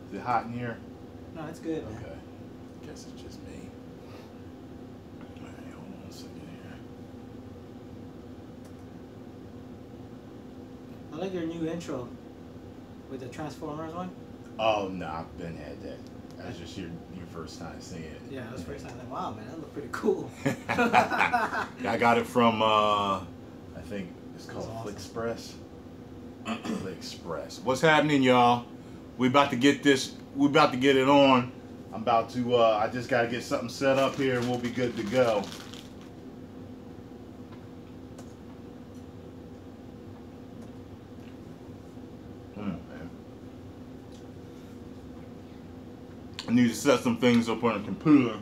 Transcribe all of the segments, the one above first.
Is it hot in here? No, it's good, man. Okay. Guess it's just me. Alright, hold on a second here. I like your new intro with the Transformers one. Oh no, I've been had that. That's just your first time seeing it. Yeah, that was the first time. Like, wow, man, that looked pretty cool. I got it from I think it's called awesome. Express. Express. What's happening, y'all? We about to get this. We about to get it on. I'm about to. I just gotta get something set up here, and we'll be good to go. Man. I need to set some things up on the computer.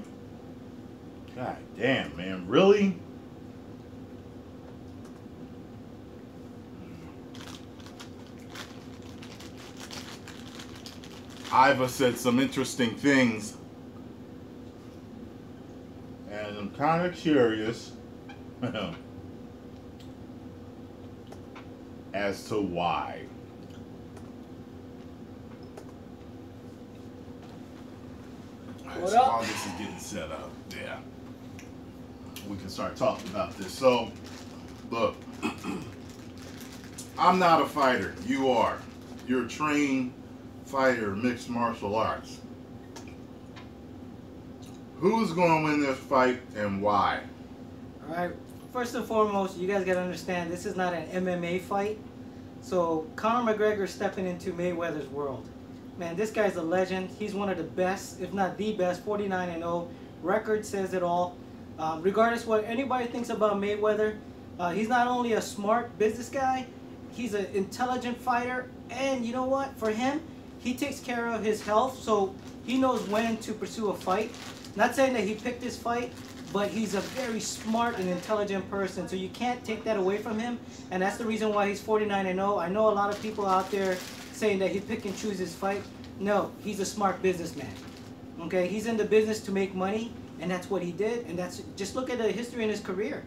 God damn, man, really? Aiva said some interesting things, and I'm kind of curious as to why. What So up? while this is getting set up, yeah, we can start talking about this. So, look, I'm not a fighter. You are. You're a trained fighter, mixed martial arts. Who's going to win this fight and why? All right. First and foremost, you guys got to understand this is not an MMA fight. So Conor McGregor stepping into Mayweather's world. Man, this guy's a legend. He's one of the best, if not the best, 49-0. Record says it all. Regardless what anybody thinks about Mayweather, he's not only a smart business guy, he's an intelligent fighter. And you know what? For him, he takes care of his health, so he knows when to pursue a fight. Not saying that he picked this fight, but he's a very smart and intelligent person, so you can't take that away from him. And that's the reason why he's 49-0. I know a lot of people out there saying that he pick and choose his fight. No, he's a smart businessman. Okay, he's in the business to make money, and that's what he did. And that's just look at the history in his career.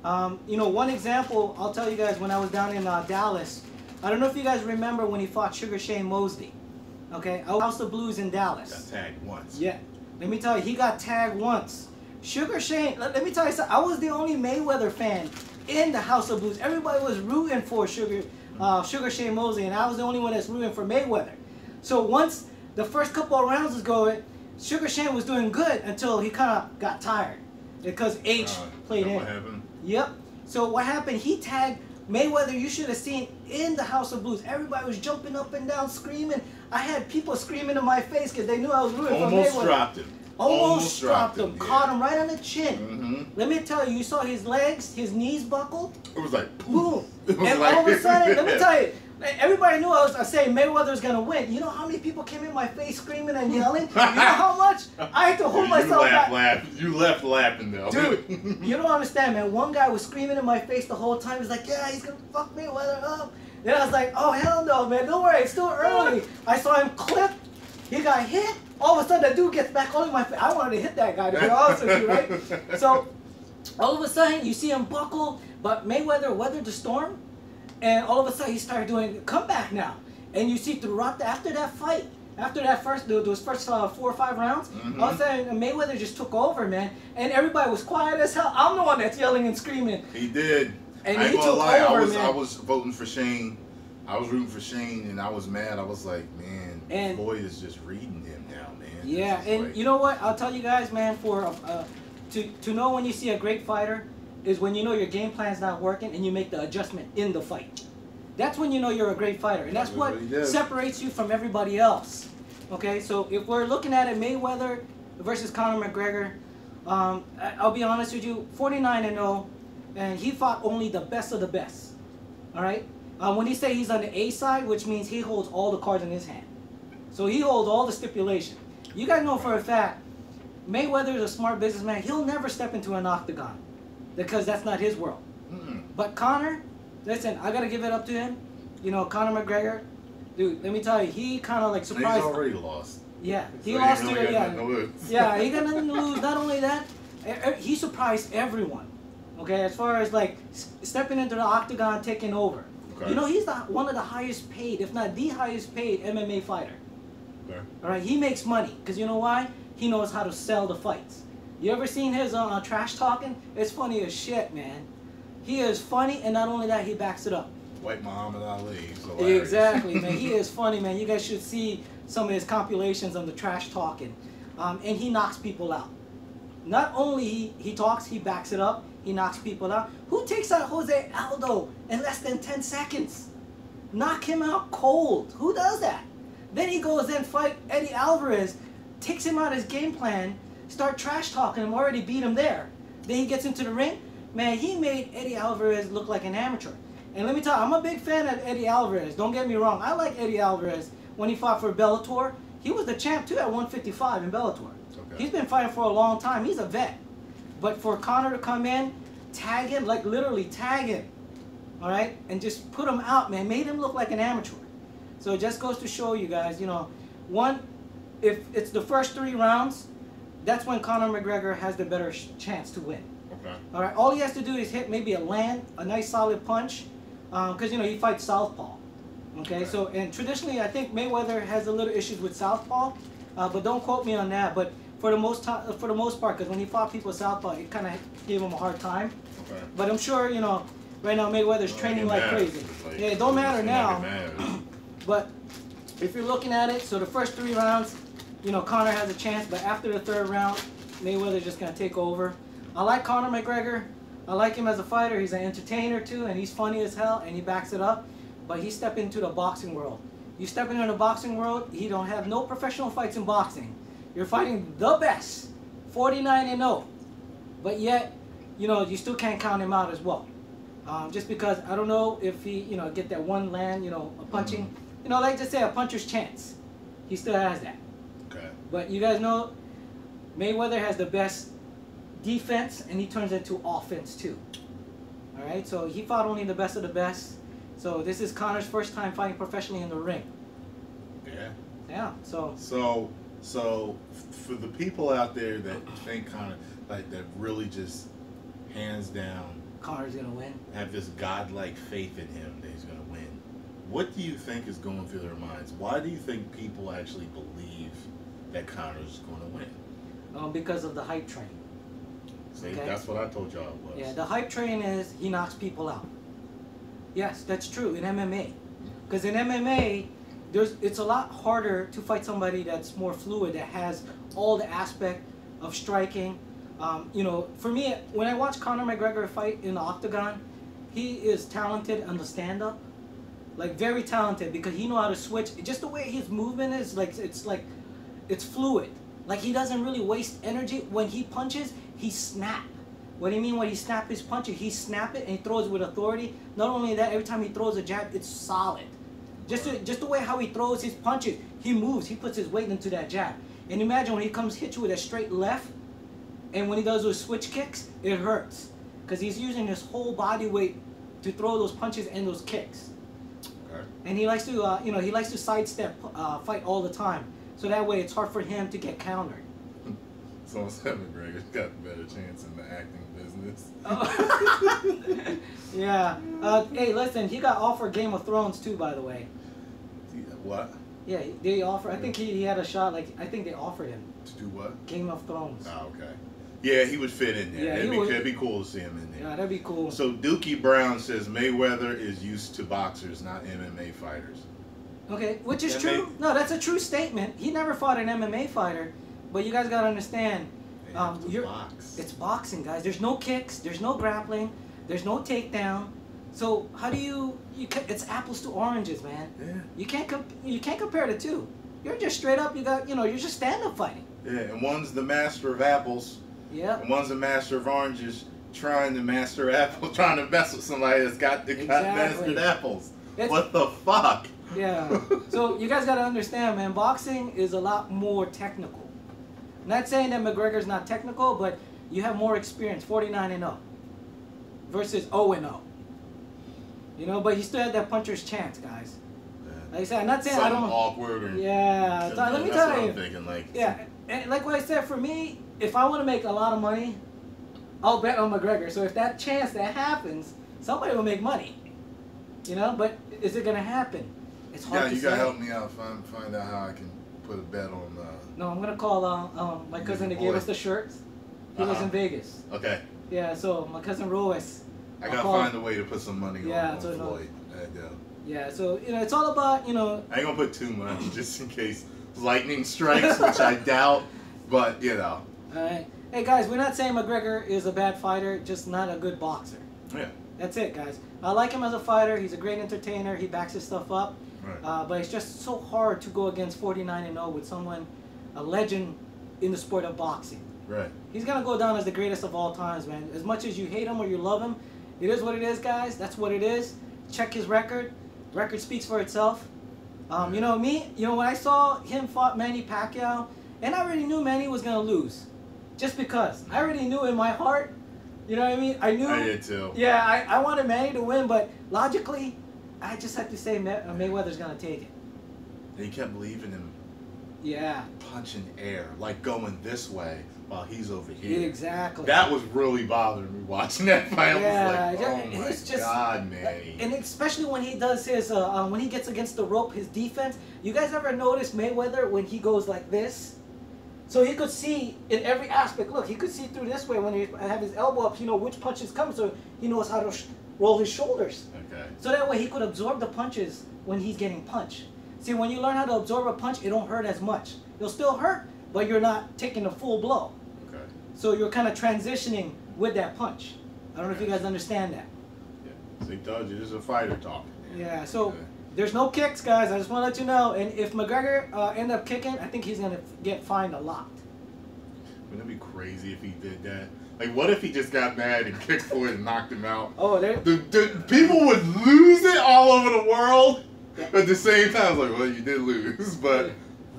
You know, one example I'll tell you guys when I was down in Dallas. I don't know if you guys remember when he fought Sugar Shane Mosley. Okay, House of Blues in Dallas. Got tagged once. Yeah, let me tell you, he got tagged once. Sugar Shane, let me tell you something. I was the only Mayweather fan in the House of Blues. Everybody was rooting for Sugar Shane Mosley, and I was the only one that's rooting for Mayweather. So once the first couple of rounds was going, Sugar Shane was doing good until he kind of got tired because H played in. What happened? Yep. So what happened? He tagged Mayweather. You should have seen in the House of Blues. Everybody was jumping up and down, screaming. I had people screaming in my face because they knew I was rooting for Mayweather. Almost dropped him. Almost dropped him. Yeah. Caught him right on the chin. Mm-hmm. Let me tell you, you saw his legs, his knees buckled. It was like Boom. It was And like, all of a sudden, let me tell you, everybody knew I was saying Mayweather's going to win. You know how many people came in my face screaming and yelling? You know how much? I had to hold myself back. You left laughing though. Dude, you don't understand, man. One guy was screaming in my face the whole time. He's like, yeah, he's going to fuck Mayweather up. Then I was like, oh, hell no, man. Don't worry. It's still early. I saw him clip. He got hit. All of a sudden, that dude gets back on my face. I wanted to hit that guy, to be honest with you, right? So, all of a sudden, you see him buckle, but Mayweather weathered the storm, and all of a sudden, he started doing comeback now. And you see throughout after that fight, after that those first 4 or 5 rounds, all of a sudden, Mayweather just took over, man, and everybody was quiet as hell. I'm the one that's yelling and screaming. He did. And I ain't he gonna took lie, over, I man. was voting for Shane. I was rooting for Shane, and I was mad. I was like, man, And- Floyd is just reading him now, man. Yeah, This is and like- you know what? I'll tell you guys, man, to know when you see a great fighter is when you know your game plan's not working and you make the adjustment in the fight. That's when you know you're a great fighter, and that's what separates you from everybody else. Okay, so if we're looking at it, Mayweather versus Conor McGregor, I'll be honest with you, 49-0, and he fought only the best of the best. All right. When he say he's on the A side, which means he holds all the cards in his hand. So he holds all the stipulation. You guys know for a fact, Mayweather is a smart businessman. He'll never step into an octagon because that's not his world. But Conor, listen, I got to give it up to him. You know, Conor McGregor, dude, let me tell you, he kind of like surprised. He's already lost. Yeah, he So lost he to really it. got Yeah, nothing to lose. yeah, he got nothing to lose. Not only that, he surprised everyone. Okay, as far as like stepping into the octagon, taking over. Okay. You know, he's one of the highest paid, if not the highest paid MMA fighter. Okay. All right, he makes money because you know why? He knows how to sell the fights. You ever seen his trash talking? It's funny as shit, man. He is funny, and not only that, he backs it up. Like Muhammad Ali. Exactly, man. He is funny, man. You guys should see some of his compilations on the trash talking. And he knocks people out. Not only he talks, he backs it up. He knocks people out. Who takes out Jose Aldo in less than 10 seconds? Knock him out cold. Who does that? Then he goes and fight Eddie Alvarez, takes him out his game plan, start trash talking him, already beat him there. Then he gets into the ring. Man, he made Eddie Alvarez look like an amateur. And let me tell you, I'm a big fan of Eddie Alvarez. Don't get me wrong. I like Eddie Alvarez when he fought for Bellator. He was the champ too at 155 in Bellator. Okay. He's been fighting for a long time. He's a vet. But for Conor to come in, tag him, like literally tag him, all right, and just put him out, man, made him look like an amateur. So it just goes to show you guys, you know, one, if it's the first 3 rounds, that's when Conor McGregor has the better chance to win. Okay. All right, all he has to do is hit maybe a nice solid punch, because, you know, he fights southpaw. Okay, so, and traditionally, I think Mayweather has a little issues with southpaw, but don't quote me on that. But for the most part, because when he fought people southpaw, it kind of gave him a hard time. Okay. But I'm sure, you know, right now Mayweather's training like crazy. Like, yeah, it don't matter now. But if you're looking at it, so the first 3 rounds, you know, Conor has a chance. But after the 3rd round, Mayweather's just going to take over. I like Conor McGregor. I like him as a fighter. He's an entertainer too, and he's funny as hell, and he backs it up. But he stepped into the boxing world. You step into the boxing world, he don't have no professional fights in boxing. You're fighting the best, 49-0. But yet, you know, you still can't count him out as well. Just because I don't know if he, you know, get that one land, you know, a punching, you know, like just say a puncher's chance. He still has that. Okay. But you guys know, Mayweather has the best defense, and he turns into offense too. All right, so he fought only the best of the best. So this is Conor's first time fighting professionally in the ring. Yeah. Yeah. So for the people out there that think Conor, like that really just hands down, Conor's gonna win, have this godlike faith in him that he's gonna win, what do you think is going through their minds? Why do you think people actually believe that Conor's gonna win? Because of the hype train. See, okay? That's what I told y'all it was. Yeah, the hype train is he knocks people out. Yes, that's true in MMA. Because in MMA, it's a lot harder to fight somebody that's more fluid, that has all the aspect of striking. You know, for me, when I watch Conor McGregor fight in the octagon, he is talented on the stand-up. Like, very talented, because he knows how to switch. Just the way his movement is, like, it's fluid. Like, he doesn't really waste energy. When he punches, he snaps. What do you mean when he snap his punches? He snap it and he throws it with authority. Not only that, every time he throws a jab, it's solid. Just the way how he throws his punches, he moves, he puts his weight into that jab. And imagine when he comes hit you with a straight left, and when he does those switch kicks, it hurts. Because he's using his whole body weight to throw those punches and those kicks. Okay. And he likes to, you know, he likes to sidestep fight all the time. So that way it's hard for him to get countered. Someone said McGregor's got a better chance in the acting business. Yeah. Hey, listen, he got offered Game of Thrones too, by the way. What? Yeah, they offer. I think he had a shot. Like, I think they offered him to do what? Game of Thrones. Oh, okay. Yeah, he would fit in there. Yeah, it'd be cool to see him in there. Yeah, that'd be cool. So Dookie Brown says Mayweather is used to boxers, not MMA fighters. Okay, which is true. No, that's a true statement. He never fought an MMA fighter. But you guys gotta understand, it's boxing, guys. There's no kicks, there's no grappling, there's no takedown. So how do it's apples to oranges, man. Yeah. You can't compare the two. You're just straight up. You're just stand-up fighting. Yeah, and one's the master of apples. Yeah. And one's the master of oranges, trying to master apples, trying to mess with somebody that's got mastered apples. What the fuck? Yeah. So you guys gotta understand, man. Boxing is a lot more technical. Not saying that McGregor's not technical, but you have more experience, 49-0 versus 0-0. You know, but he still had that puncher's chance, guys. Yeah. Like I said, I'm not saying I don't. Awkward. Or yeah, so let me tell you. I'm thinking, like. Yeah, and like what I said, for me, if I want to make a lot of money, I'll bet on McGregor. So if that chance that happens, somebody will make money. You know, but is it gonna happen? It's hard to say. You gotta help me out, find out how I can put a bet on. No, I'm gonna call my cousin that gave us the shirts. He was in Vegas. Okay. Yeah, so my cousin Royce. I gotta find a way to put some money on so Floyd. Yeah, so it's all about I ain't gonna put too much just in case lightning strikes, which I doubt. But All right. Hey guys, we're not saying McGregor is a bad fighter, just not a good boxer. Yeah. That's it, guys. I like him as a fighter. He's a great entertainer. He backs his stuff up. Right. But it's just so hard to go against 49-0 with someone, a legend in the sport of boxing. Right. He's gonna go down as the greatest of all times, man. As much as you hate him or you love him, it is what it is, guys. That's what it is. Check his record. Record speaks for itself. You know me. You know when I saw him fought Manny Pacquiao, and I already knew Manny was gonna lose, just because I already knew in my heart. You know what I mean? I knew. I did too. Yeah, I wanted Manny to win, but logically, I just had to say Mayweather's gonna take it. And he kept leaving him. Yeah. Punching air, like going this way while he's over here. Exactly. That was really bothering me watching that fight. Yeah, I was like, oh my God, Manny. And especially when he does his, when he gets against the rope, his defense. You guys ever notice Mayweather when he goes like this? So he could see in every aspect. Look, he could see through this way when he have his elbow up. You know which punches come, so he knows how to roll his shoulders. Okay. So that way he could absorb the punches when he's getting punched. See, when you learn how to absorb a punch, it don't hurt as much. It'll still hurt, but you're not taking a full blow. Okay. So you're kind of transitioning with that punch. I don't know if you guys understand that. Yeah. So he told you this is a fighter talking. Yeah. So there's no kicks, guys. I just want to let you know. And if McGregor end up kicking, I think he's gonna get fined a lot. Wouldn't it be crazy if he did that? Like, what if he just got mad and kicked Floyd and knocked him out? Oh, the people would lose it all over the world. At the same time, it's like, well, you did lose, but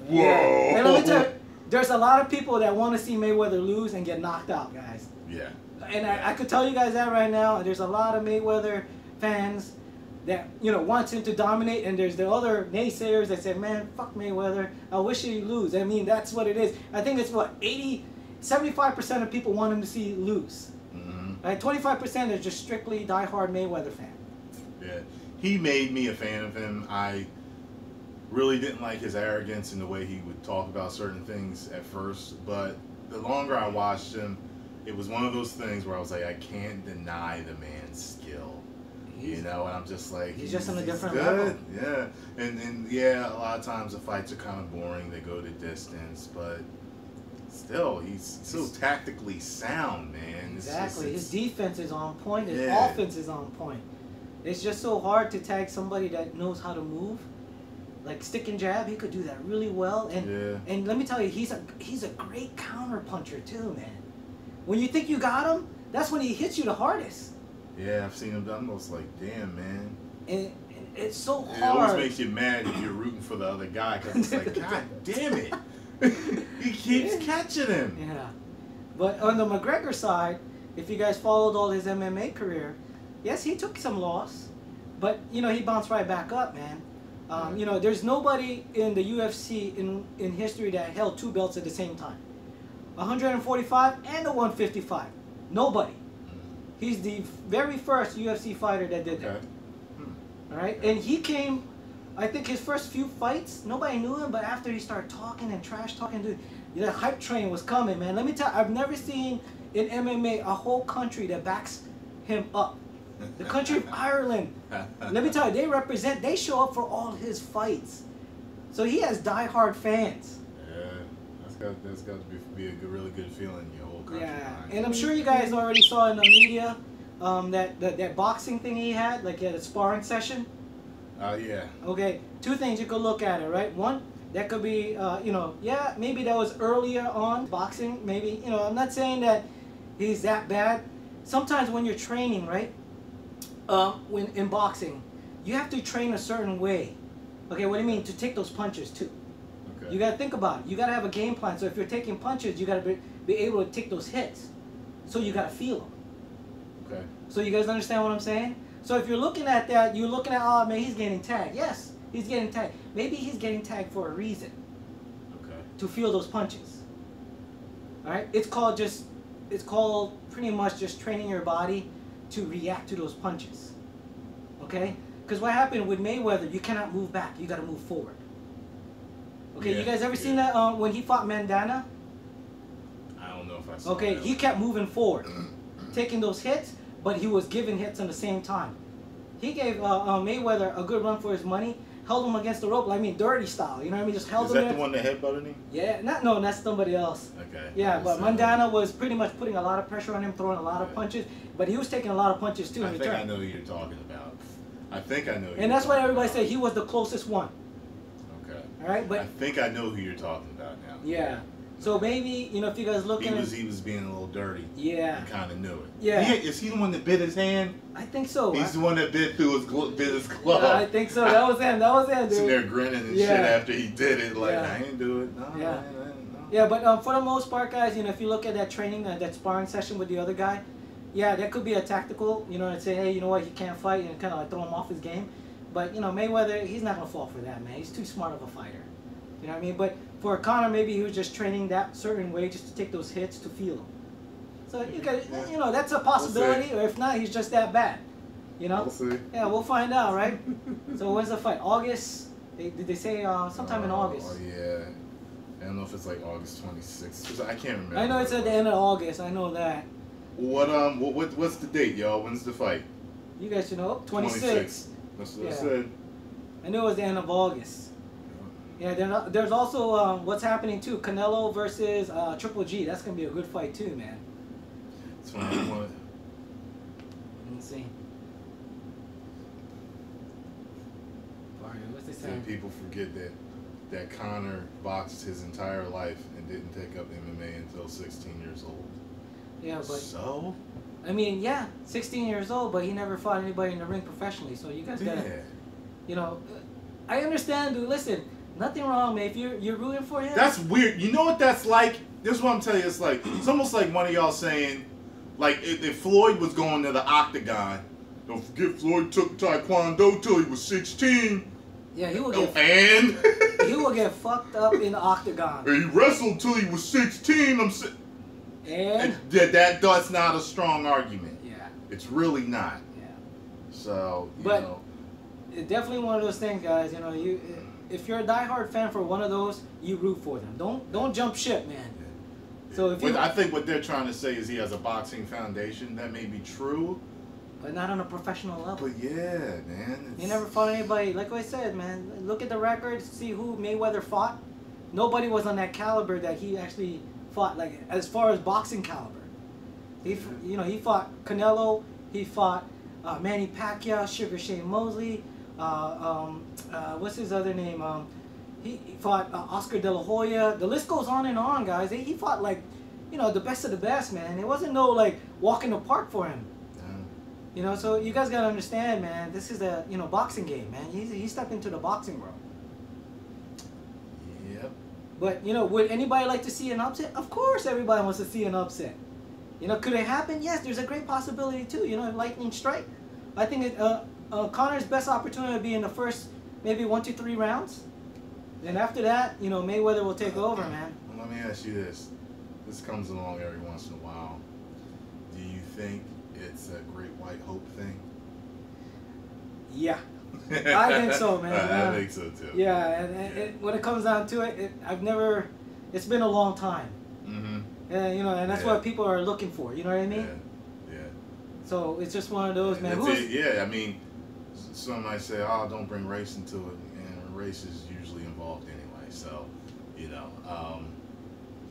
whoa. Yeah. And let me tell you, there's a lot of people that want to see Mayweather lose and get knocked out, guys. Yeah. And I could tell you guys that right now. There's a lot of Mayweather fans that wants him to dominate, and there's the other naysayers that say, man, fuck Mayweather. I wish he'd lose. I mean, that's what it is. I think it's what 75% of people want him to see lose. Mm-hmm. Right? 25% are just strictly diehard Mayweather fan. Yeah. He made me a fan of him. I really didn't like his arrogance and the way he would talk about certain things at first, but the longer I watched him, it was one of those things where I was like, I can't deny the man's skill. And I'm just like, he's just on a different level. Yeah. And yeah, a lot of times the fights are kind of boring. They go to distance, but still, he's so tactically sound, man. Exactly. His defense is on point. His offense is on point. It's just so hard to tag somebody that knows how to move. Like stick and jab, he could do that really well. And let me tell you, he's a great counter puncher too, man. When you think you got him, that's when he hits you the hardest. Yeah, I've seen him done those. Like, damn, man. And it's so hard. It always makes you mad if you're rooting for the other guy because it's like, God damn it. He keeps catching him. Yeah. But on the McGregor side, if you guys followed all his MMA career, yes, he took some loss, but he bounced right back up, man. There's nobody in the UFC in history that held two belts at the same time, 145 and the 155. Nobody. He's the very first UFC fighter that did that. All right, and he came. I think his first few fights, nobody knew him, but after he started talking and trash talking, dude, the hype train was coming, man. Let me tell you, I've never seen in MMA a whole country that backs him up. The country of Ireland, let me tell you, they show up for all his fights. So he has diehard fans. Yeah, that's got to be a really good feeling in your whole country. Yeah, and I'm sure you guys already saw in the media that boxing thing he had, like he had a sparring session. Yeah. Okay, two things you could look at it, right? One, that could be, yeah, maybe that was earlier on boxing. Maybe, I'm not saying that he's that bad. Sometimes when you're training, right? When in boxing, you have to train a certain way. Okay, what do you mean? To take those punches too. Okay. You got to think about it. You got to have a game plan. So if you're taking punches, you got to be able to take those hits. So you got to feel them. Okay. So you guys understand what I'm saying? So if you're looking at that, you're looking at, oh man, he's getting tagged. Yes, he's getting tagged. Maybe he's getting tagged for a reason. Okay. To feel those punches. All right. It's called pretty much just training your body to react to those punches. Okay? Because what happened with Mayweather, you cannot move back. You got to move forward. Okay, Yeah, you guys ever yeah. seen that when he fought Mandana? I don't know if I saw Okay, that he one. kept moving forward, taking those hits, but he was giving hits at the same time. He gave Mayweather a good run for his money, held him against the rope, I mean, dirty style, you know what I mean? Just held Is him that there. the one that headbutted him? Yeah, no, that's somebody else. Okay. Yeah, but Mandana was pretty much putting a lot of pressure on him, throwing a lot of Yeah. punches, but he was taking a lot of punches too in I think return. I know who you're talking about. I think I know who And that's why everybody said he was the closest one. Okay. All right, but I think I know who you're talking about now. yeah. So maybe, you know, if you guys looking at... He was being a little dirty. Yeah. And kind of knew it. Yeah. Is he the one that bit his hand? I think so. He's the one that bit his glove. I think so. That was him. That was him, dude. Sitting there grinning and Yeah. shit after he did it. Like, Yeah. I ain't do it. No, Yeah. no. Yeah, but for the most part, guys, you know, if you look at that training, that sparring session with the other guy, yeah, that could be a tactical, you know, and say, hey, you know what, he can't fight, and kind of like throw him off his game. But, you know, Mayweather, he's not going to fall for that, man. He's too smart of a fighter. You know what I mean? But for Conor, maybe he was just training that certain way just to take those hits to feel them. So, you know, that's a possibility, or if not, he's just that bad. You know? We'll see. Yeah, we'll find out, right? So when's the fight? August? Did they say sometime in August? Oh, yeah. I don't know if it's like August 26th. I can't remember. I know it's at the end of August. I know that. What's the date, y'all? When's the fight? You guys should know. 26. That's what I Yeah. said. I knew it was the end of August. Yeah, there's also what's happening too. Canelo versus Triple G. That's gonna be a good fight too, man. That's when I want. Let me see. What's they See, saying? people forget that Conor boxed his entire life and didn't take up MMA until 16 years old. Yeah, but So? I mean, yeah, 16 years old, but he never fought anybody in the ring professionally. So you guys gotta, Yeah. you know, I understand, dude. Listen, nothing wrong, man. If you're rooting for him. That's weird. You know what that's like? This is what I'm telling you. It's like, it's almost like one of y'all saying, like, if Floyd was going to the octagon, don't forget Floyd took Taekwondo till he was 16. Yeah, he will Oh, get and? he will get fucked up in the octagon. He wrestled till he was 16. And That's not a strong argument. yeah, It's really not. yeah. So, you But- know. It's definitely one of those things, guys. You know, if you're a diehard fan for one of those, you root for them. Don't jump ship, man. So if you, I think what they're trying to say is he has a boxing foundation. That may be true. but not on a professional level. But yeah, man. He never fought anybody. Like I said, man, look at the records, see who Mayweather fought. Nobody was on that caliber that he actually fought. Like as far as boxing caliber, he fought Canelo. He fought Manny Pacquiao, Sugar Shane Mosley. What's his other name? He fought Oscar De La Hoya. The list goes on and on, guys. He fought like, you know, the best of the best, man. It wasn't no like walk in the park for him. You know, so you guys gotta understand, man. This is a boxing game, man. He stepped into the boxing world. Yep. But you know, would anybody like to see an upset? Of course, everybody wants to see an upset. You know, could it happen? Yes, there's a great possibility too. You know, lightning strike. I think Conor's best opportunity would be in the first maybe 1 to 3 rounds. Then after that, you know, Mayweather will take over, man. Well, let me ask you this. This comes along every once in a while. Do you think it's a great white hope thing? Yeah, I think so, man. I think so too. Yeah, and when it comes down to it, it's been a long time. Mm-hmm. And you know, and that's what people are looking for. You know what I mean? Yeah. So it's just one of those, man. That's it. Yeah, I mean, some might say, "Oh, don't bring race into it," and race is usually involved anyway. So, you know,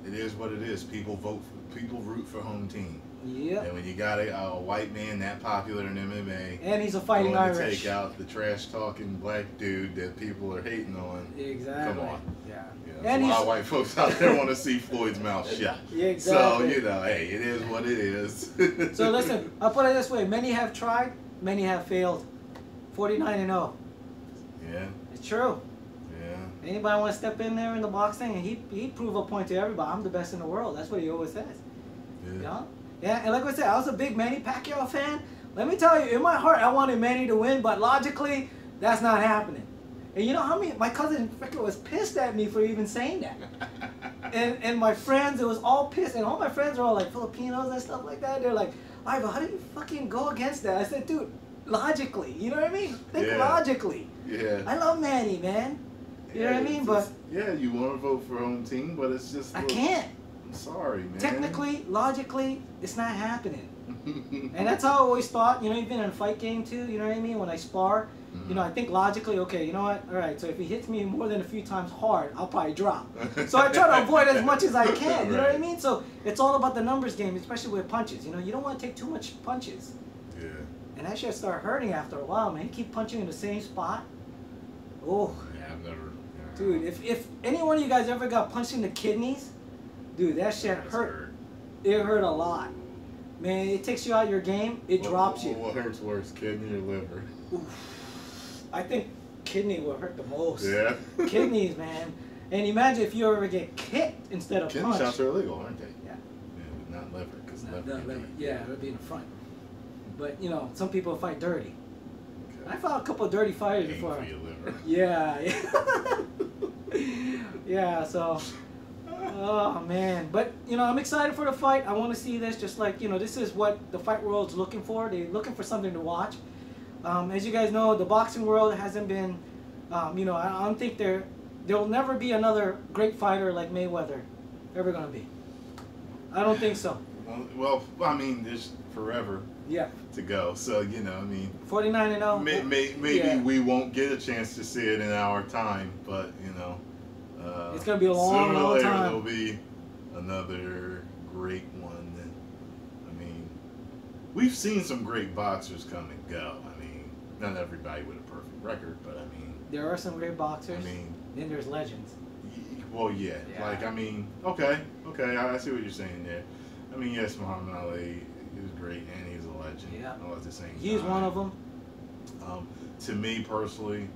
it is what it is. People root for home team. Yep. And when you got a white man that popular in MMA, And he's a fighting going Irish. to take out the trash talking black dude that people are hating on. Exactly. Come on. Yeah. Yeah, And a lot he's of white folks out there want to see Floyd's mouth shut. Yeah, exactly. So, you know, hey, it is what it is. So listen, I'll put it this way: many have tried, many have failed. 49-0. Yeah, It's true. yeah. Anybody want to step in there in the boxing, and he prove a point to everybody. I'm the best in the world. That's what he always says. Yeah. You know? Yeah, and like I said, I was a big Manny Pacquiao fan. Let me tell you, in my heart, I wanted Manny to win, but logically, that's not happening. And you know how many? My cousin freaking was pissed at me for even saying that. And my friends, it was all pissed, and all my friends are all like Filipinos and stuff like that. They're like, Aiva, how do you fucking go against that? I said, dude, logically, you know what I mean? Think Yeah. logically. Yeah. I love Manny, man. You know what I mean? But yeah, you want to vote for your own team, but it's just I can't. I'm sorry, man. Technically, logically, it's not happening. And that's how I always thought, you know, even in a fight game too, you know what I mean? When I spar, you know, I think logically, okay, you know what? All right, so if he hits me more than a few times hard, I'll probably drop. So I try to avoid as much as I can, you know what I mean? So it's all about the numbers game, especially with punches. You know, you don't want to take too much punches. Yeah. And that shit start hurting after a while, man. You keep punching in the same spot. Oh. Yeah, I've never. Dude, if any one of you guys ever got punched in the kidneys, dude, that shit hurt. It hurt a lot. Man, it takes you out of your game. It drops you. What hurts worse, kidney or liver? Oof. I think kidney will hurt the most. Yeah. Kidneys, man. And imagine if you ever get kicked instead of kidney punched. shots are illegal, aren't they? Yeah. Yeah, but not liver, because liver. Yeah, it would be in the front. But you know, some people fight dirty. Okay. I fought a couple of dirty fighters Aim before. for your liver. Yeah. Yeah. So. Oh man, but you know, I'm excited for the fight. I want to see this. Just like, you know, this is what the fight world's looking for. They're looking for something to watch. As you guys know, the boxing world hasn't been, you know, I don't think there'll never be another great fighter like Mayweather ever gonna be. I don't think so. Well, I mean, there's forever to go. So, you know, I mean, 49-0. Maybe we won't get a chance to see it in our time, but you know. It's gonna be a long, sooner or long later, time. There'll be another great one. I mean, we've seen some great boxers come and go. I mean, not everybody with a perfect record, but I mean, there are some great boxers. I mean, then there's legends. Well, yeah. Like, I mean, okay, I see what you're saying there. I mean, yes, Muhammad Ali, he was great and he's a legend. Yeah. All at the same time. He's one of them. To me personally,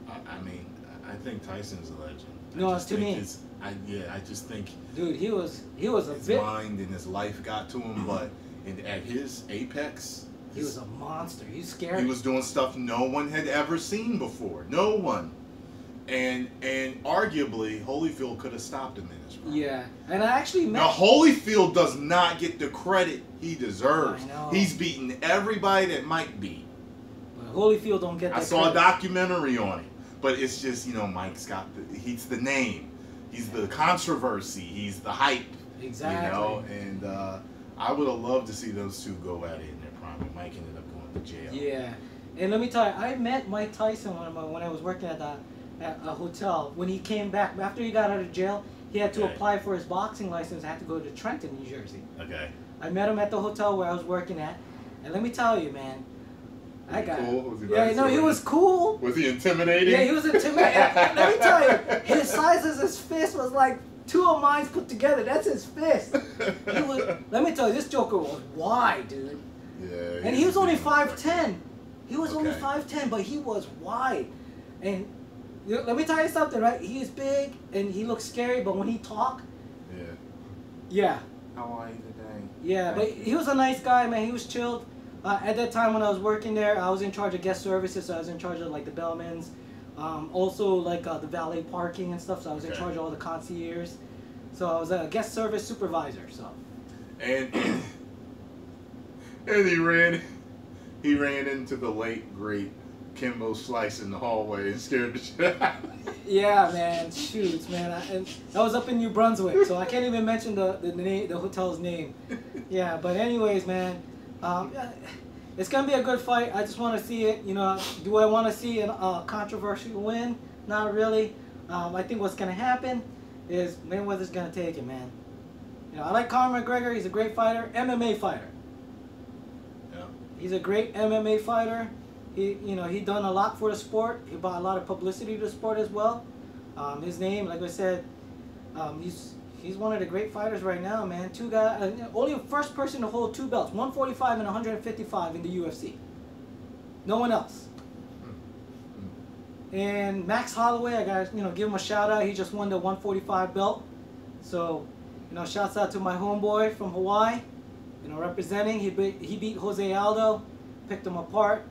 I mean, I think Tyson's a legend. No, to me. I just think. Dude, he was a his bit. mind and his life got to him, but at his apex, He was a monster. He's scary. he was doing stuff no one had ever seen before. No one. And arguably, Holyfield could have stopped him in his run. Yeah, and I actually met. Now, Holyfield does not get the credit he deserves. I know. He's beaten everybody that might be. But Holyfield don't get that I saw credit. a documentary on it. But it's just, you know, Mike's got he's the name. He's the controversy. He's the hype. Exactly. You know, and I would have loved to see those two go at it in their prime. And Mike ended up going to jail. Yeah, and let me tell you, I met Mike Tyson when I was working at a hotel. When he came back, after he got out of jail, he had to apply for his boxing license. Had to go to Trenton, New Jersey. Okay. I met him at the hotel where I was working at, and let me tell you, man. That guy. Cool? Was he Yeah, nice no, he was cool. Was he intimidating? Yeah, he was intimidating. Let me tell you, his size as his fist was like two of mine put together. That's his fist. He was. Let me tell you, this Joker was wide, dude. Yeah. And he was only 5'10". He was only Okay. 5'10", but he was wide. And let me tell you something, right? He's big and he looks scary, but when he talk, yeah. How are you today? Yeah, but he was a nice guy, man. He was chilled. At that time when I was working there, I was in charge of guest services, so I was in charge of like the bellmans, also like the valet parking and stuff. So I was in charge of all the concierge. So I was a guest service supervisor. So. And he ran into the late great Kimbo Slice in the hallway and scared the shit out of me. Yeah, man. Shoots, man. And that was up in New Brunswick, so I can't even mention the hotel's name. Yeah, but anyways, man. It's gonna be a good fight. I just want to see it. You know, do I want to see a controversial win? Not really. I think what's gonna happen is Mayweather's gonna take it, man. You know, I like Conor McGregor. He's a great fighter, MMA fighter. Yeah. He's a great MMA fighter. He done a lot for the sport. He brought a lot of publicity to the sport as well. His name, like I said, he's one of the great fighters right now, man. Two guys, only the first person to hold two belts, 145 and 155 in the UFC. No one else. And Max Holloway, I gotta give him a shout out. He just won the 145 belt. So, shouts out to my homeboy from Hawaii. Representing. He beat Jose Aldo, picked him apart.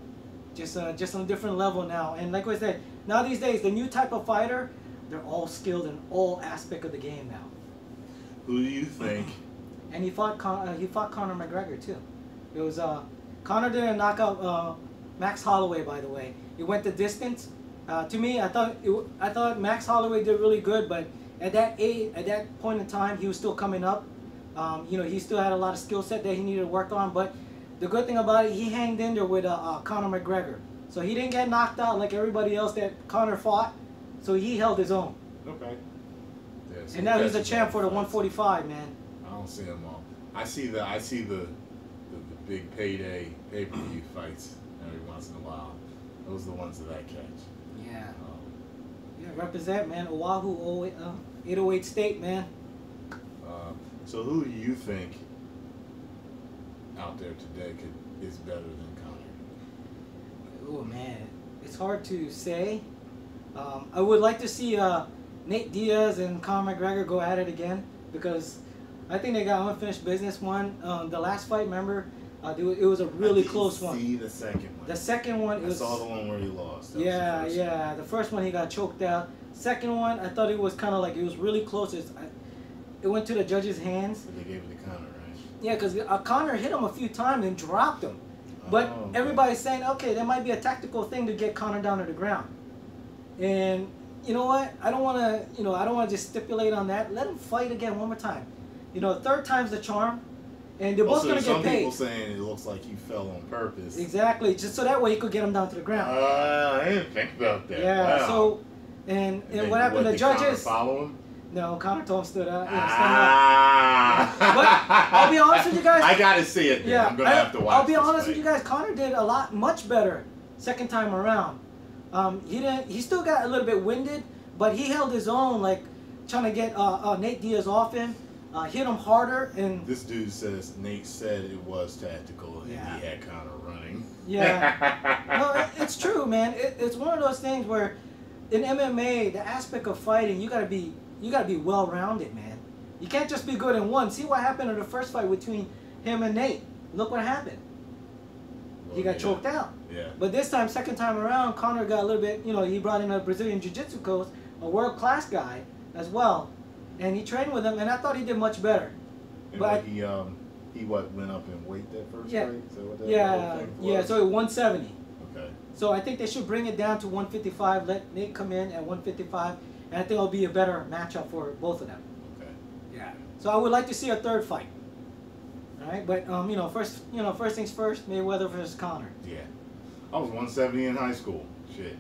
Just on a different level now. And like I said, now these days, the new type of fighter, they're all skilled in all aspect of the game now. Who do you think? And he fought Conor McGregor too. It was Conor didn't knock out Max Holloway, by the way. He went the distance. To me, I thought Max Holloway did really good, but at that point in time, he was still coming up. You know, he still had a lot of skill set that he needed to work on. But the good thing about it, he hanged in there with Conor McGregor. So he didn't get knocked out like everybody else that Conor fought. So he held his own. Okay. Yeah, so and now he's a champ for the 145, man. I don't see him all. I see the big payday pay-per-view fights every once in a while. Those are the ones that I catch. Yeah. Yeah, represent, man. Oahu, 808 State, man. So who do you think out there today is better than Conor? Oh, man. It's hard to say. I would like to see Nate Diaz and Conor McGregor go at it again, because I think they got unfinished business one. The last fight, remember, it was a really close one. See the second one. The second one, I saw the one where he lost. Yeah, yeah. The first one he got choked out. Second one, I thought it was kind of like it was really close. It went to the judge's hands. But they gave it to Conor, right? Yeah, because Conor hit him a few times and dropped him. But everybody's saying, okay, there might be a tactical thing to get Conor down to the ground. And you know what? I don't want to just stipulate on that. Let him fight again one more time. You know, third time's the charm. And they're both going to get paid. Some people saying it looks like he fell on purpose. Exactly, just so that way he could get him down to the ground. I didn't think about that. Yeah, wow. So, and what happened? The judges. Conor follow him? No, Conor told him stood up. Ah. Yeah. But I'll be honest with you guys. I got to see it. Yeah, I'm going to have to watch. I'll be honest with you guys. Conor did much better second time around. He still got a little bit winded, but he held his own, like trying to get Nate Diaz off him. Hit him harder, and this dude says Nate said it was tactical, and he had Conor running. Yeah, no, it's true, man. It's one of those things where in MMA, the aspect of fighting, you gotta be well-rounded, man. You can't just be good in one. See what happened in the first fight between him and Nate. Look what happened. Well, he got choked out. Yeah. But this time, second time around, Conor got a little bit. You know, he brought in a Brazilian Jiu-Jitsu coach, a world-class guy as well. And he trained with him, and I thought he did much better. And but he went up in weight that first fight? Is that what that yeah. So 170. Okay. So I think they should bring it down to 155. Let Nate come in at 155, and I think it'll be a better matchup for both of them. Okay. Yeah. So I would like to see a third fight. All right, but first things first, Mayweather versus Conor. Yeah. I was 170 in high school. Shit.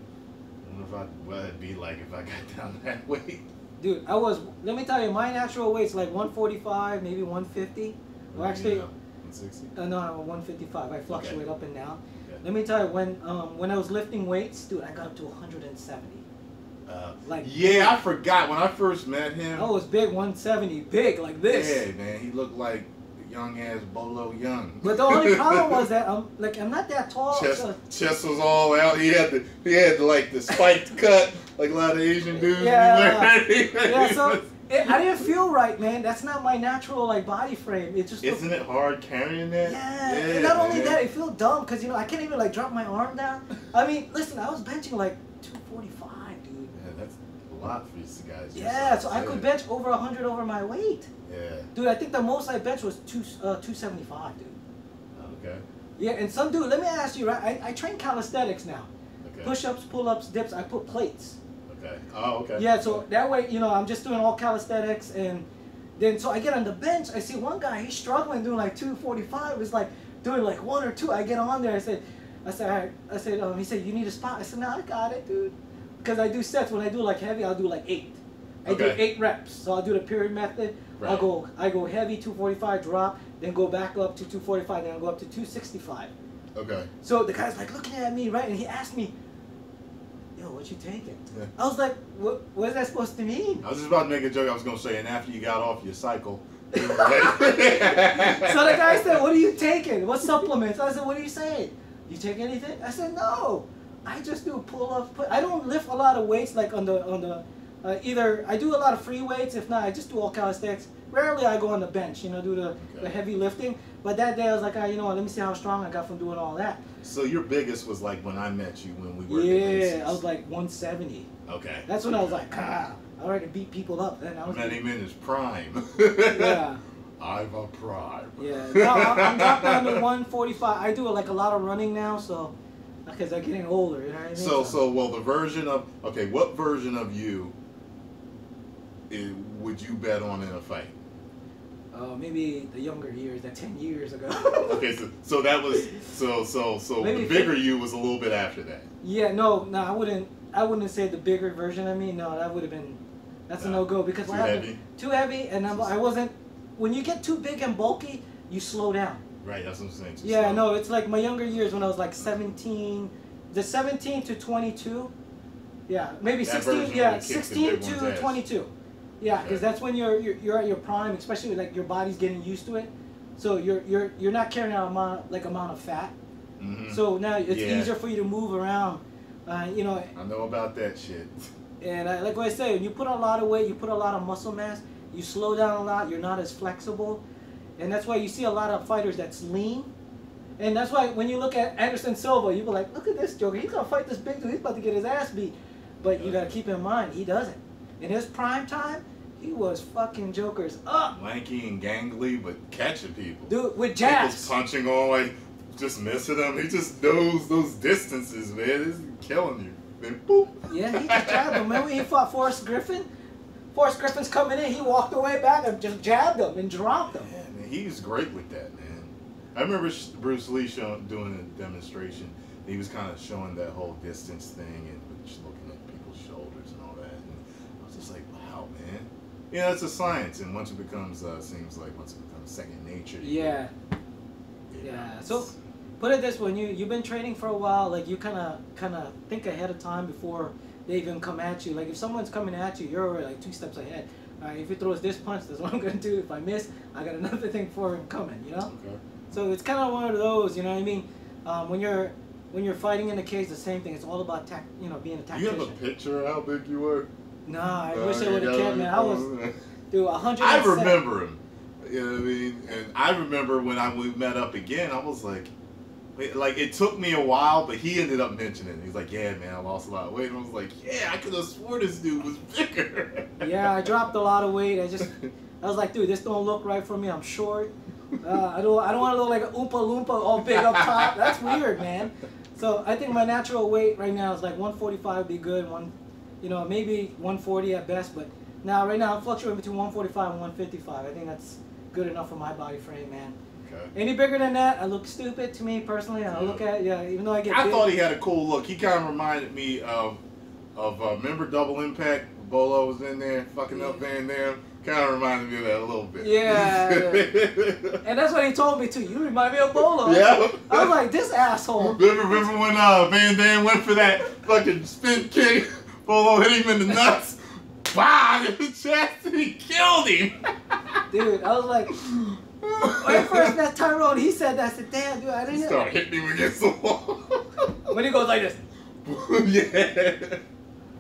I wonder what it'd be like if I got down that weight. Dude, let me tell you, my natural weight's like 145, maybe 150. Well, actually, 160? No, 155. I fluctuate up and down. Okay. Let me tell you, when I was lifting weights, dude, I got up to 170. Yeah, I forgot. When I first met him, I was big, 170, big like this. Yeah, man, he looked like young-ass Bolo Young. But the only problem was that I'm not that tall. Chest was all out. He had the spiked cut like a lot of Asian dudes. Yeah. So I didn't feel right, man. That's not my natural body frame. It just isn't it hard carrying that? Yeah. And not only that, it feels dumb because I can't even drop my arm down. I mean, listen, I was benching 245, dude. Yeah, that's a lot for these guys. Yeah, so I could bench over 100 over my weight. Yeah. Dude, I think the most I benched was 275, dude. Okay. Yeah, and some dude, let me ask you, right? I train calisthenics now. Okay. Push-ups, pull-ups, dips. I put plates. Okay. Oh, okay. Yeah, so that way, I'm just doing all calisthenics, and then so I get on the bench. I see one guy, he's struggling doing 245. It's doing 1 or 2. I get on there. I said, he said, you need a spot. I said, no, I got it, dude. Because I do sets. When I do heavy, I'll do 8. I do 8 reps. So I'll do the period method. Right. I go heavy, 245, drop, then go back up to 245, then I'll go up to 265. Okay. So the guy's looking at me, right? And he asked me, yo, what you taking? Yeah. I was like, what is that supposed to mean? I was just about to make a joke. I was going to say, and after you got off your cycle. So the guy said, what are you taking? What supplements? I said, what are you saying? You take anything? I said, no. I just do pull-ups. I don't lift a lot of weights either I do a lot of free weights. If not, I just do all calisthenics. Rarely I go on the bench, do the heavy lifting. But that day I was like, let me see how strong I got from doing all that. So your biggest was when I met you when we were Yeah, I was 170. Okay. That's when I was I already beat people up. Then I was met him in his prime. Yeah. Aiva Prime. Yeah. No, I'm dropped down to 145. I do a lot of running now, so Because they're getting older, you know what I mean? Well, the version of what version of you would you bet on in a fight? Maybe the younger years, that 10 years ago. Okay, so that was maybe the bigger you was a little bit after that. Yeah, no, I wouldn't say the bigger version of me. No, that would have been, that's a no-go because too heavy. Too heavy, and I wasn't. When you get too big and bulky, you slow down. Right, that's what I'm saying. Yeah, no, it's like my younger years when I was like 17, the 17 to 22. Yeah, maybe that 16. Yeah, 16 to 22. Yeah, because that's when you're at your prime, especially like your body's getting used to it. So you're not carrying out amount of fat. Mm-hmm. So now it's easier for you to move around. You know. I know about that shit. And like what I say, when you put a lot of weight, you put a lot of muscle mass, you slow down a lot. You're not as flexible, and that's why you see a lot of fighters that's lean. And that's why when you look at Anderson Silva, you go like, look at this joker. He's gonna fight this big dude. He's about to get his ass beat. But you gotta keep in mind, he doesn't. In his prime time, he was fucking jokers up. Lanky and gangly, but catching people. Dude, with jabs. People's punching on, like, just missing them. He just knows those distances, man. This is killing you. Then, boop. Yeah, he just jabbed him. Remember when he fought Forrest Griffin? Forrest Griffin's coming in. He walked away back and just jabbed him and dropped him. Yeah, man, he was great with that, man. I remember Bruce Lee doing a demonstration. He was kind of showing that whole distance thing and just looking at people's shoulders and all that. And I was just like, wow, man. Yeah, it's a science, and once it becomes, seems like once it becomes second nature. Yeah. Yeah. So, put it this way: you've been training for a while. Like you kind of think ahead of time before they even come at you. Like if someone's coming at you, you're already like 2 steps ahead. All right, if he throws this punch, that's what I'm gonna do. If I miss, I got another thing for him coming. You know. Okay. So it's kind of one of those. You know what I mean? When you're fighting in the cage, the same thing. It's all about being a tactician. You have a picture of how big you were? Nah, I wish I would have kept, man. I was, dude, 100. I remember him. You know what I mean? And I remember when we met up again, I was like it took me a while, but he ended up mentioning it. He's like, yeah, man, I lost a lot of weight. And I was like, yeah, I could have swore this dude was bigger. Yeah, I dropped a lot of weight. I was like, dude, this don't look right for me. I'm short. I don't want to look like an Oompa Loompa all big up top. That's weird, man. So I think my natural weight right now is like 145 would be good. Maybe 140 at best, but right now I'm fluctuating between 145 and 155. I think that's good enough for my body frame, man. Okay. Any bigger than that, I look stupid to me personally. I look at even though I get. I thought he had a cool look. He kind of reminded me of remember Double Impact? Bolo was in there, fucking up Van Dam. Kind of reminded me of that a little bit. Yeah. And that's what he told me too. You remind me of Bolo. Yeah. I was like, this asshole. Remember when Van Dam went for that fucking spin kick? Bolo hit him in the nuts. Bah! In the chest, and he killed him. Dude, I was like, when I first met Tyrone, he said that. I said, damn, dude, I didn't know. Start hitting him against the wall. When he goes like this. Yeah.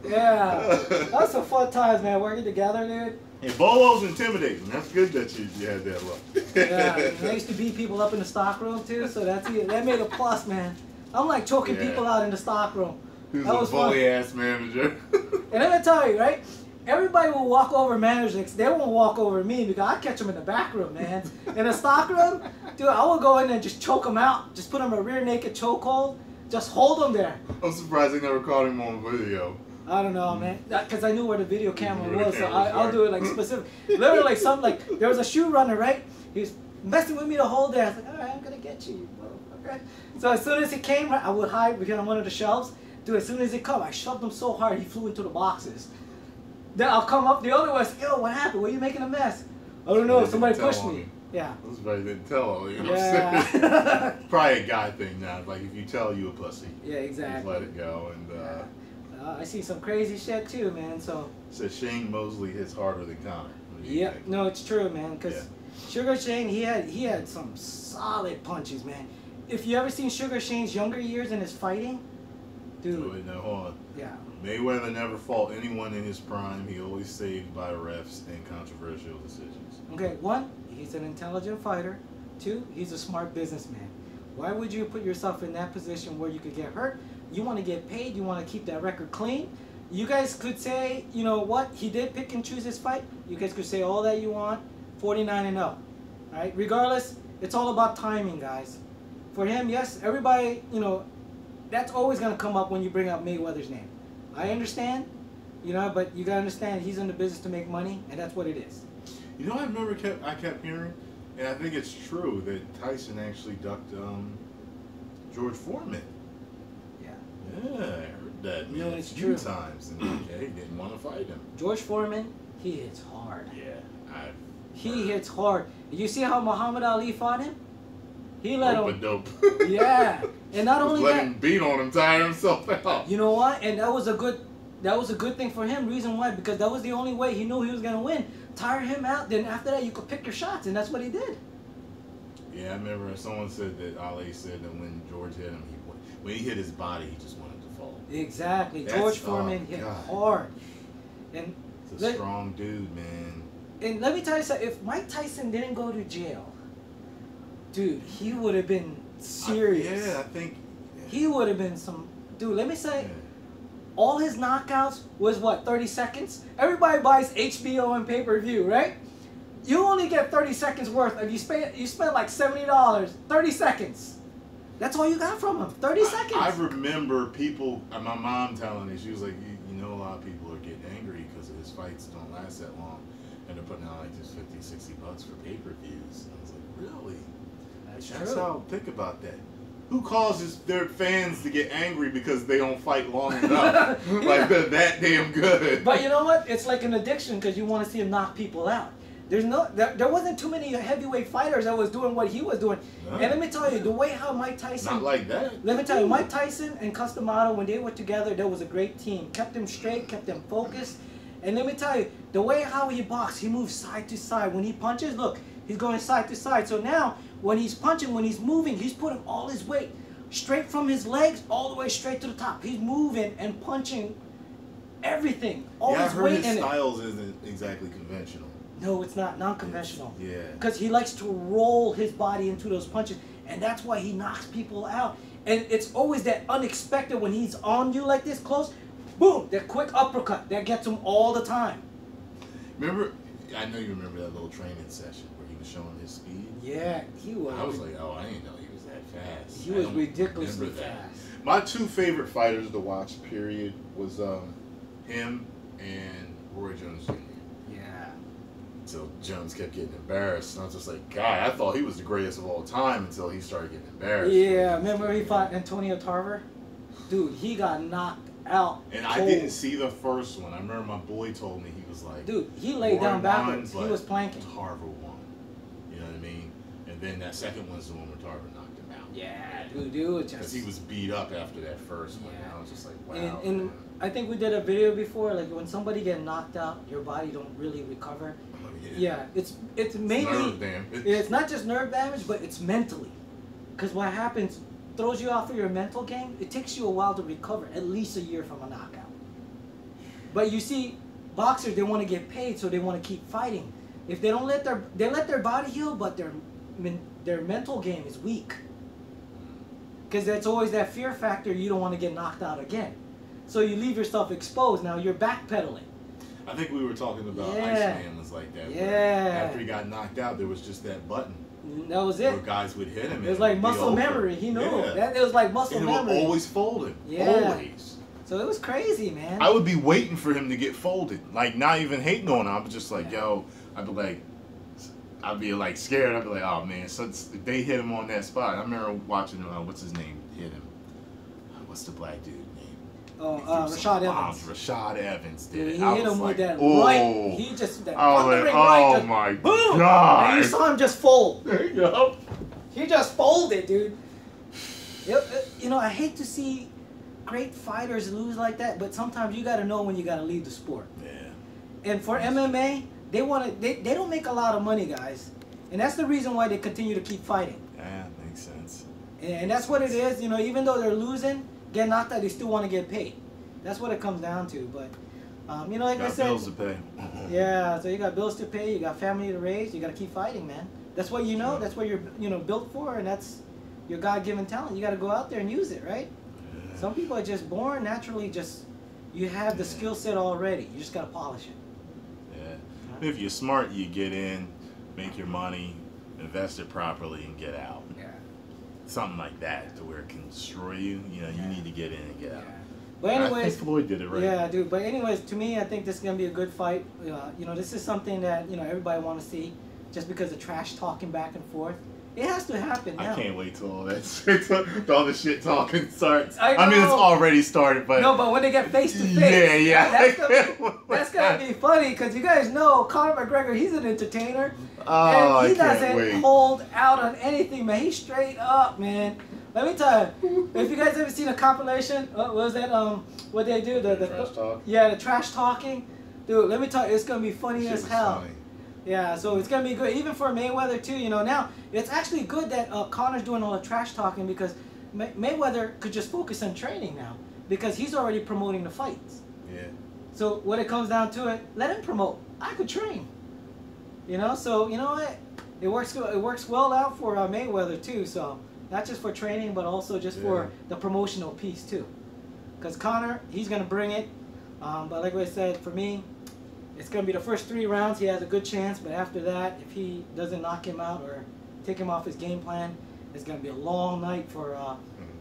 Yeah. That's some fun times, man, working together, dude. And Bolo's intimidating. That's good that you had that look. Yeah, I used to beat people up in the stock room, too, so that made a plus, man. I'm like choking people out in the stock room. He was a bully-ass manager. And I'm going to tell you, right? Everybody will walk over managers. They won't walk over me because I catch them in the back room, man. In the stock room, dude, I will go in there and just choke them out. Just put them in a rear naked chokehold. Just hold them there. I'm surprised they never caught him on video. I don't know, man. Because I knew where the video camera was, so I'll do it like specific. Literally, like there was a shoe runner, right? He was messing with me the whole day. I was like, all right, I'm gonna get you, motherfucker. So as soon as he came, I would hide behind one of the shelves. Dude, as soon as he come, I shoved him so hard he flew into the boxes. Then I'll come up the other way. Say, yo, what happened? Why are you making a mess? I don't know. Somebody pushed me. Yeah. Somebody didn't tell him. You know what I'm saying? Probably a guy thing now. Like if you tell, you a pussy. Yeah, exactly. Just let it go and. I see some crazy shit too, man. So. Says Shane Mosley hits harder than Conor. Yeah, no, it's true, man. Cause Sugar Shane, he had some solid punches, man. If you ever seen Sugar Shane's younger years in his fighting, dude. Wait, no, hold on. Yeah. Mayweather never fought anyone in his prime. He always saved by refs and controversial decisions. Okay, 1, he's an intelligent fighter. 2, he's a smart businessman. Why would you put yourself in that position where you could get hurt? You want to get paid. You want to keep that record clean. You guys could say, you know what? He did pick and choose his fight. You guys could say all that you want. 49-0. All right? Regardless, it's all about timing, guys. For him, yes, everybody, that's always gonna come up when you bring up Mayweather's name. I understand, you know, but you gotta understand he's in the business to make money, and that's what it is. You know, I kept hearing, and I think it's true that Tyson actually ducked George Foreman. Yeah. Yeah, I heard that. No, Man, it's a few true. times, and he didn't want to fight him. George Foreman, he hits hard. Yeah, He hits hard. You see how Muhammad Ali fought him? He let him. dope. Yeah, and not only let that, him beat on him, tire himself out. you know what? And that was a good thing for him. Reason why? Because that was the only way he knew he was gonna win. Tire him out. Then after that, you could pick your shots, and that's what he did. Yeah, I remember someone said that Ali said that when George hit him, when he hit his body, he just wanted to fall. Exactly. That's- George Foreman hit hard, and He's a strong dude, man. And let me tell you something. If Mike Tyson didn't go to jail, dude, he would have been serious. I think. Yeah. He would have been some. Dude, let me say, Yeah. all his knockouts was what, 30 seconds? Everybody buys HBO and pay-per-view, right? You only get 30 seconds worth. If you spend like $70, 30 seconds. That's all you got from him. 30 seconds. I remember people, my mom telling me, she was like, you know, a lot of people are getting angry because his fights don't last that long. And they're putting out like just $50, $60 for pay-per-views. And I was like, really? That's That's true. how, think about that. Who causes their fans to get angry because they don't fight long enough? Like, they're that damn good. But you know what? It's like an addiction because you want to see him knock people out. There wasn't too many heavyweight fighters that was doing what he was doing. No. And let me tell you, the way how Mike Tyson... Not like that. Let me tell you, Mike Tyson and Customato, when they were together, there was a great team. Kept him straight, kept him focused. And let me tell you, the way how he boxes, he moves side to side. When he punches, look, he's going side to side. So now, when he's punching, when he's moving, he's putting all his weight straight from his legs all the way straight to the top. He's moving and punching everything. All Yeah, I his heard weight his in it. styles isn't exactly conventional. No, it's not non-conventional. Yeah. Because he likes to roll his body into those punches, and that's why he knocks people out. And it's always that unexpected when he's on you like this close, boom, that quick uppercut that gets him all the time. Remember, I know you remember that little training session where he was showing his speed? Yeah, he was. I was like, oh, I didn't know he was that fast. He was ridiculously remember that. fast. My two favorite fighters to watch, period, was him and Roy Jones Jr. Yeah. Until Jones kept getting embarrassed. And I was just like, God, I thought he was the greatest of all time until he started getting embarrassed. Yeah, remember he fought Antonio Tarver? Dude, he got knocked out. And cold. I didn't see the first one. I remember my boy told me, he was like, Dude, he laid Roy down backwards. won, He but was planking. Tarver won. You know what I mean? And then that second one's the one where Tarver knocked him out. Yeah, dude, Because just... he was beat up after that first one. Yeah. And I was just like, wow. And I think we did a video before, like when somebody get knocked out, your body don't really recover. Yeah, it's mainly nerve damage. it's not just nerve damage, but it's mentally. Because what happens throws you off of your mental game. It takes you a while to recover, at least a year from a knockout. But you see, boxers, they want to get paid, so they want to keep fighting. If they don't let their body heal, but their mental game is weak. Because that's always that fear factor. You don't want to get knocked out again. So you leave yourself exposed. Now you're backpedaling. I think we were talking about Yeah. Iceman was like that. Yeah. After he got knocked out, there was just that button That was it. where guys would hit him. It was like muscle memory. He knew. Yeah. It was like muscle And it would memory. always fold him. Yeah. Always. So it was crazy, man. I would be waiting for him to get folded. Like, not even hating on him. I'm just like, yo, I'd be like scared. I'd be like, oh man, so if they hit him on that spot. I remember watching, what's his name, hit him. What's the black dude name? Oh, He threw some Rashad bombs. Evans. Rashad Evans did it. He I hit was him like, with that oh. right. He just that I was like, thundering oh right. Just my boom. God. And you saw him just fold. Yup. He just folded, dude. I hate to see great fighters lose like that, but sometimes you got to know when you got to leave the sport. Yeah. And for MMA, they don't make a lot of money, guys, and that's the reason why they continue to keep fighting. Yeah, makes sense. And that's what it is. Even though they're losing, get knocked out, they still want to get paid. That's what it comes down to. But like I Got said, bills to pay. yeah. So you got bills to pay, you got family to raise, you got to keep fighting, man. That's what you know. That's what you're built for, and that's your God-given talent. You got to go out there and use it, right? Yeah. Some people are just born naturally. You have the skill set already. You just got to polish it. Yeah. If you're smart, you get in, make your money, invest it properly, and get out. Yeah. something like that to where it can destroy you, you know, you need to get in and get out. But And anyways, I think Floyd did it right. Yeah, dude. But anyways, to me, I think this is gonna be a good fight. You know, this is something that everybody want to see, just because of trash talking back and forth. It has to happen now. I can't wait till all that shit, all the shit talking starts. I mean, it's know. already started, but No, but when they get face to face, that's gonna be funny, because you guys know Conor McGregor, he's an entertainer, and he doesn't hold out on anything, man. He's straight up, man. Let me tell you, if you guys ever seen a compilation, what was that? What they do? The trash talk. Yeah, the trash talking, dude. Let me tell you, it's gonna be funny as hell. Funny. Yeah, so it's gonna be good, even for Mayweather too. You know, now it's actually good that Conor's doing all the trash talking, because Mayweather could just focus on training now, because he's already promoting the fights. Yeah. So when it comes down to it, let him promote. I could train. You know, so you know what? It works well out for Mayweather too. So not just for training, but also just for the promotional piece too. Because Conor, he's gonna bring it. But like I said, for me, it's going to be the first 3 rounds. He has a good chance, but after that, if he doesn't knock him out or take him off his game plan, it's going to be a long night for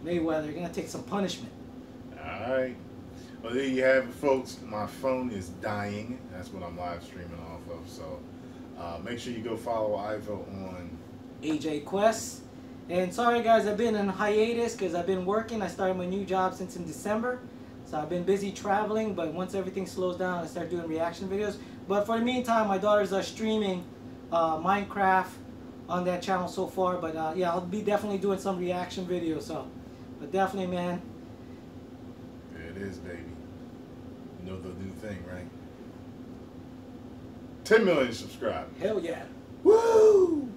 Mayweather. You're going to take some punishment. All right. Well, there you have it, folks. My phone is dying. That's what I'm live streaming off of. So make sure you go follow Aiva on AJ Quest. And sorry, guys, I've been in hiatus because I've been working. I started my new job since in December. So I've been busy traveling, but once everything slows down, I start doing reaction videos. But for the meantime, my daughters are streaming Minecraft on that channel so far. But yeah, I'll be definitely doing some reaction videos. So, but definitely, man. There it is, baby. You know the new thing, right? 10 million subscribers. Hell yeah. Woo!